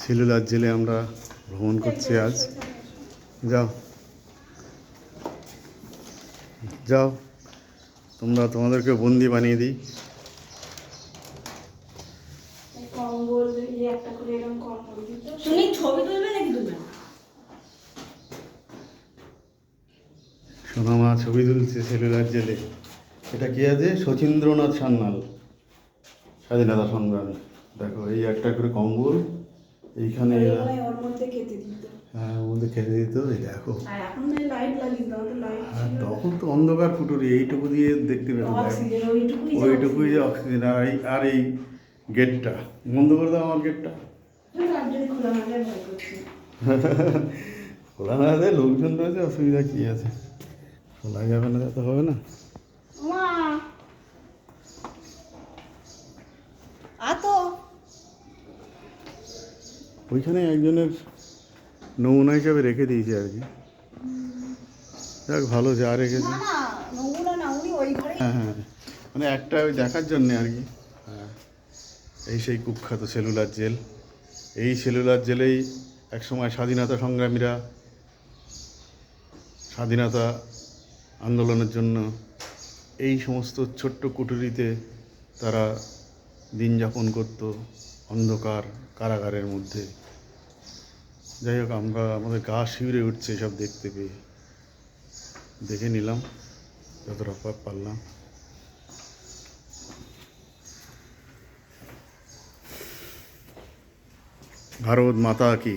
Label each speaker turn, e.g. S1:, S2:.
S1: Cellular জেলে আমরা ভ্রমণ করছি আজ। যাও যাও, তোমরা তোমাদেরকে বন্দি বানিয়ে দিই। সোনামা ছবি তুলছে সেলুলার জেলে। এটা কি আছে? শচীন্দ্রনাথ সান্যাল, স্বাধীনতা সংগ্রামী। দেখো এই একটা করে কম্বল, এইখানে হ্যাঁ ওর মধ্যে খেতে দিত। এই দেখো, হ্যাঁ তখন তো অন্ধকার ফুটুরি, এইটুকু দিয়ে দেখতে পেত, ওইটুকুই যে অক্সিজেন। আর এই গেটটা বন্ধ করে দাও, আমার গেটটা খোলা না যায়, লোকজন রয়েছে, অসুবিধা কী আছে? খোলা যাবে না, যাতে হবে না। ওইখানে একজনের নমুনা হিসাবে রেখে দিয়েছে আর কি। যাক ভালো, যা রেখেছে। হ্যাঁ হ্যাঁ, মানে একটা ওই দেখার জন্যে আর কি। হ্যাঁ, এই সেই কুখ্যাত সেলুলার জেল। এই সেলুলার জেলেই একসময় স্বাধীনতা সংগ্রামীরা স্বাধীনতা আন্দোলনের জন্য এই সমস্ত ছোট্ট কুঠুরিতে তারা দিন যাপন করত, অন্ধকার কারাগারের মধ্যে। যাই হোক, আমাদের গা শিউরে উঠছে এসব দেখতে পেয়ে। দেখে নিলাম যতটা পারলাম। ভারত মাতা কি।